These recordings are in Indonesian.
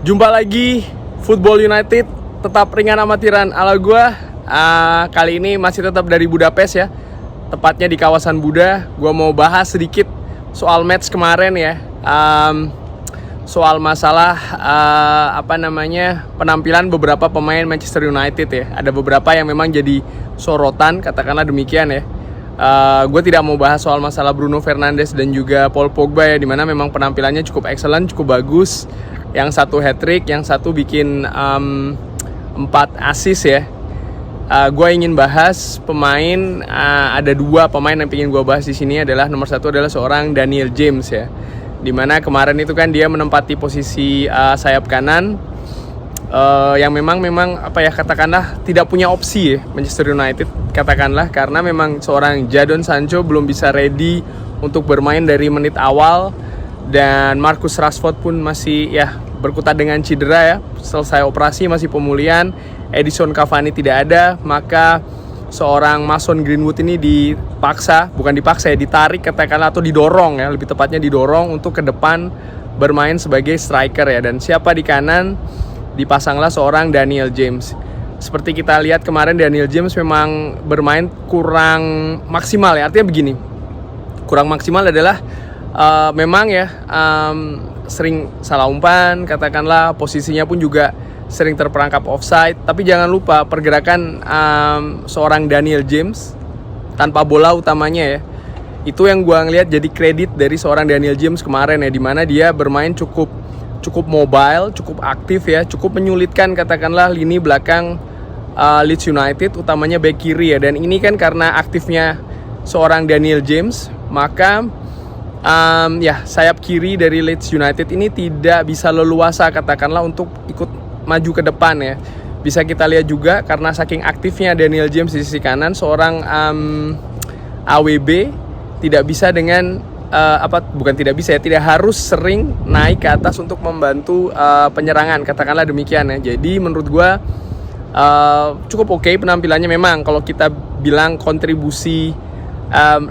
Jumpa lagi Football United, tetap ringan amatiran ala gua. Kali ini masih tetap dari Budapest ya, tepatnya di kawasan Buda. Gua mau bahas sedikit soal match kemarin ya, soal masalah penampilan beberapa pemain Manchester United ya. Ada beberapa yang memang jadi sorotan, katakanlah demikian ya. Gue tidak mau bahas soal masalah Bruno Fernandes dan juga Paul Pogba ya, dimana memang penampilannya cukup excellent, cukup bagus. Yang satu hat-trick, yang satu bikin 4 assist ya. Gue ingin bahas pemain, ada 2 pemain yang ingin gue bahas di sini. Adalah nomor 1 adalah seorang Daniel James ya, dimana kemarin itu kan dia menempati posisi sayap kanan, yang memang katakanlah tidak punya opsi ya Manchester United, katakanlah, karena memang seorang Jadon Sancho belum bisa ready untuk bermain dari menit awal, dan Marcus Rashford pun masih ya berkutat dengan cedera ya, selesai operasi masih pemulihan. Edison Cavani tidak ada, maka seorang Mason Greenwood ini ditarik katakanlah, atau didorong ya, lebih tepatnya didorong untuk ke depan bermain sebagai striker ya. Dan siapa di kanan? Dipasanglah seorang Daniel James. Seperti kita lihat kemarin, Daniel James memang bermain kurang maksimal ya. Artinya begini, kurang maksimal adalah memang ya sering salah umpan, katakanlah posisinya pun juga sering terperangkap offside. Tapi jangan lupa pergerakan seorang Daniel James tanpa bola utamanya ya, itu yang gua ngelihat jadi kredit dari seorang Daniel James kemarin ya, dimana dia bermain cukup mobile, cukup aktif ya, cukup menyulitkan katakanlah lini belakang Leeds United, utamanya back kiri ya. Dan ini kan karena aktifnya seorang Daniel James, maka sayap kiri dari Leeds United ini tidak bisa leluasa katakanlah untuk ikut maju ke depan ya. Bisa kita lihat juga karena saking aktifnya Daniel James di sisi kanan, seorang AWB tidak bisa dengan tidak harus sering naik ke atas untuk membantu penyerangan, katakanlah demikian ya. Jadi menurut gue cukup oke penampilannya. Memang kalau kita bilang kontribusi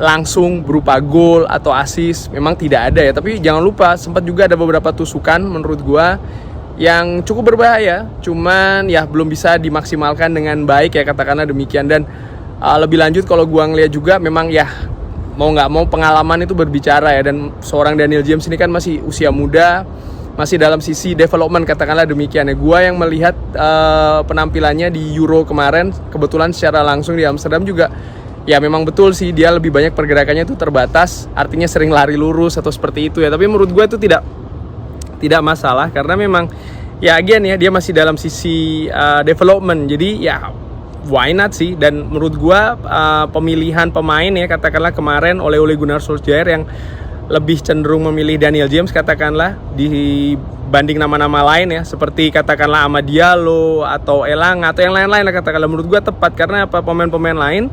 langsung berupa gol atau assist memang tidak ada ya, tapi jangan lupa sempat juga ada beberapa tusukan menurut gua yang cukup berbahaya, cuman ya belum bisa dimaksimalkan dengan baik ya, katakanlah demikian. Dan lebih lanjut kalau gua ngeliat juga, memang ya mau nggak mau pengalaman itu berbicara ya, dan seorang Daniel James ini kan masih usia muda, masih dalam sisi development, katakanlah demikian ya. Gua yang melihat penampilannya di Euro kemarin, kebetulan secara langsung di Amsterdam juga, ya memang betul sih dia lebih banyak pergerakannya itu terbatas, artinya sering lari lurus atau seperti itu ya. Tapi menurut gue itu tidak masalah, karena memang ya again ya, dia masih dalam sisi development. Jadi ya why not sih. Dan menurut gue pemilihan pemain ya, katakanlah kemarin oleh Ole Gunnar Solskjaer yang lebih cenderung memilih Daniel James katakanlah dibanding nama-nama lain ya, seperti katakanlah Amad Diallo atau Elanga atau yang lain-lain lah, katakanlah menurut gue tepat. Karena apa? Pemain-pemain lain,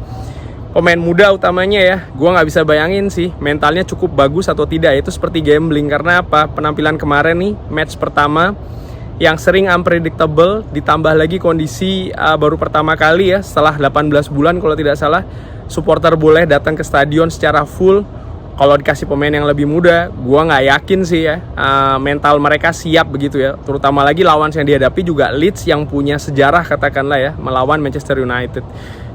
pemain muda utamanya ya, gue nggak bisa bayangin sih mentalnya cukup bagus atau tidak. Itu seperti gambling. Karena apa? Penampilan kemarin nih, match pertama yang sering unpredictable, ditambah lagi kondisi baru pertama kali ya setelah 18 bulan kalau tidak salah, supporter boleh datang ke stadion secara full. Kalau dikasih pemain yang lebih muda, gue nggak yakin sih ya mental mereka siap begitu ya. Terutama lagi lawan yang dihadapi juga Leeds yang punya sejarah katakanlah ya melawan Manchester United.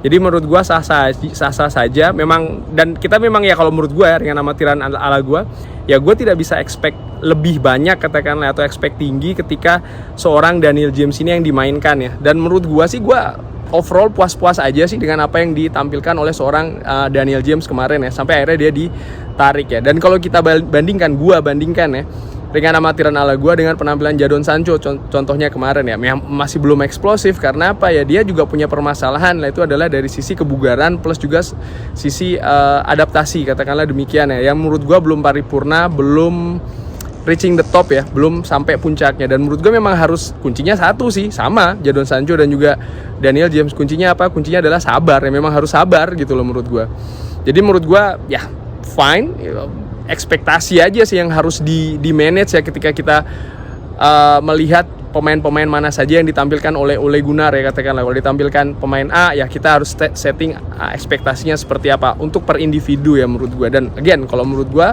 Jadi menurut gue sah-sah saja memang. Dan kita memang ya, kalau menurut gue ya, dengan amatiran ala gue ya, gue tidak bisa expect lebih banyak katakanlah, atau expect tinggi ketika seorang Daniel James ini yang dimainkan ya. Dan menurut gue sih, gue overall puas-puas aja sih dengan apa yang ditampilkan oleh seorang Daniel James kemarin ya, sampai akhirnya dia ditarik ya. Dan kalau kita bandingkan ya dengan amatiran ala gue dengan penampilan Jadon Sancho contohnya kemarin ya, masih belum eksplosif. Karena apa ya, dia juga punya permasalahan lah, itu adalah dari sisi kebugaran plus juga sisi adaptasi, katakanlah demikian ya, yang menurut gue belum paripurna, belum reaching the top ya, belum sampai puncaknya. Dan menurut gue memang harus, kuncinya satu sih, sama Jadon Sancho dan juga Daniel James, kuncinya apa? Kuncinya adalah sabar ya, memang harus sabar gitu loh menurut gue. Jadi menurut gue ya fine, ekspektasi aja sih yang harus di manage ya, ketika kita melihat pemain-pemain mana saja yang ditampilkan oleh Ole Gunnar ya, katakanlah kalau ditampilkan pemain A ya kita harus setting ekspektasinya seperti apa untuk per individu ya menurut gue. Dan again, kalau menurut gue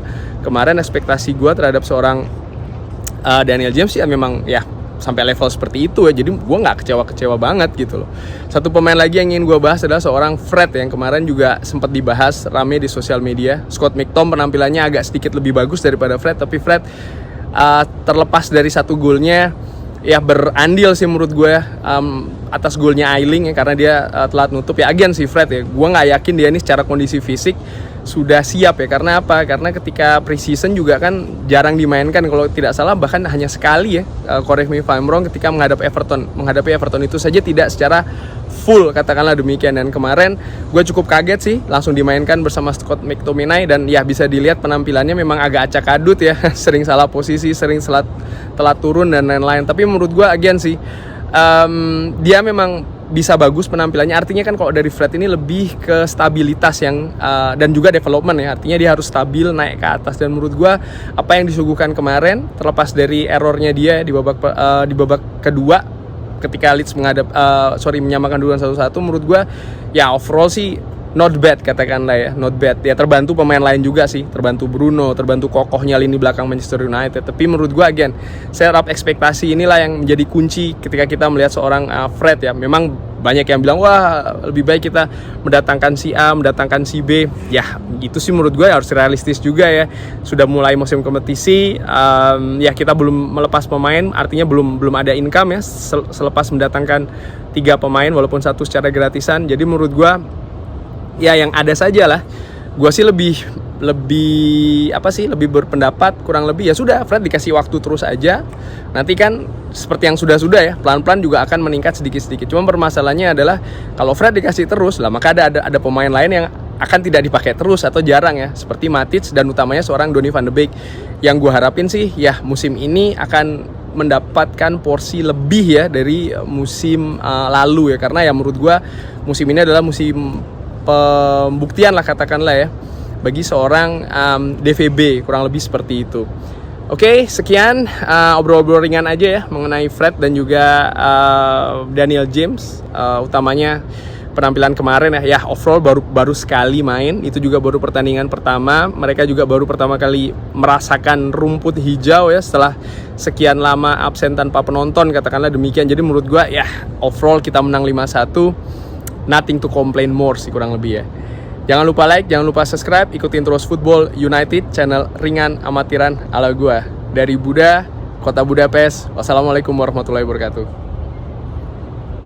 kemarin ekspektasi gue terhadap seorang Daniel James ya memang ya sampai level seperti itu ya. Jadi gue nggak kecewa banget gitu loh. Satu pemain lagi yang ingin gue bahas adalah seorang Fred yang kemarin juga sempat dibahas rame di sosial media. Scott McTominay penampilannya agak sedikit lebih bagus daripada Fred, tapi Fred terlepas dari satu golnya ya berandil sih menurut gue atas golnya Ayling ya, karena dia telat nutup ya. Again si Fred ya, gue nggak yakin dia ini secara kondisi fisik sudah siap ya. Karena apa? Karena ketika preseason juga kan jarang dimainkan, kalau tidak salah bahkan hanya sekali ya, correct me if I'm wrong, ketika menghadapi Everton itu saja tidak secara full, katakanlah demikian. Dan kemarin gue cukup kaget sih langsung dimainkan bersama Scott McTominay, dan ya bisa dilihat penampilannya memang agak acak adut ya. Sering salah posisi, sering telat turun dan lain-lain. Tapi menurut gue again sih dia memang bisa bagus penampilannya. Artinya kan kalau dari Fred ini lebih ke stabilitas yang dan juga development ya. Artinya dia harus stabil naik ke atas. Dan menurut gue apa yang disuguhkan kemarin, terlepas dari errornya dia di babak kedua ketika Leeds menyamakan duluan 1-1, menurut gue ya overall sih not bad, katakanlah ya, not bad. Ya terbantu pemain lain juga sih, terbantu Bruno, terbantu kokohnya lini belakang Manchester United. Tapi menurut gue again, setup ekspektasi inilah yang menjadi kunci ketika kita melihat seorang Fred ya. Memang banyak yang bilang wah lebih baik kita mendatangkan si A, mendatangkan si B. Ya itu sih menurut gue harus realistis juga ya. Sudah mulai musim kompetisi, ya kita belum melepas pemain, artinya belum ada income ya selepas mendatangkan 3 pemain walaupun 1 secara gratisan. Jadi menurut gue ya yang ada saja lah. Gue sih lebih berpendapat kurang lebih ya sudah, Fred dikasih waktu terus aja. Nanti kan seperti yang sudah ya, pelan-pelan juga akan meningkat sedikit-sedikit. Cuma permasalahannya adalah kalau Fred dikasih terus lah, maka ada pemain lain yang akan tidak dipakai terus atau jarang ya, seperti Matic dan utamanya seorang Donny van de Beek. Yang gue harapin sih ya musim ini akan mendapatkan porsi lebih ya dari musim lalu ya, karena ya menurut gue musim ini adalah musim pembuktian lah, katakanlah ya, bagi seorang DVB, kurang lebih seperti itu. Oke, sekian obrol-obrol ringan aja ya mengenai Fred dan juga Daniel James, utamanya penampilan kemarin ya. Overall baru sekali main, itu juga baru pertandingan pertama. Mereka juga baru pertama kali merasakan rumput hijau ya setelah sekian lama absen tanpa penonton, katakanlah demikian. Jadi menurut gua ya overall kita menang 5-1, nothing to complain more sih kurang lebih ya. Jangan lupa like, jangan lupa subscribe, ikutin terus Football United, channel ringan amatiran ala gua. Dari Buda, Kota Budapest. Wassalamualaikum warahmatullahi wabarakatuh.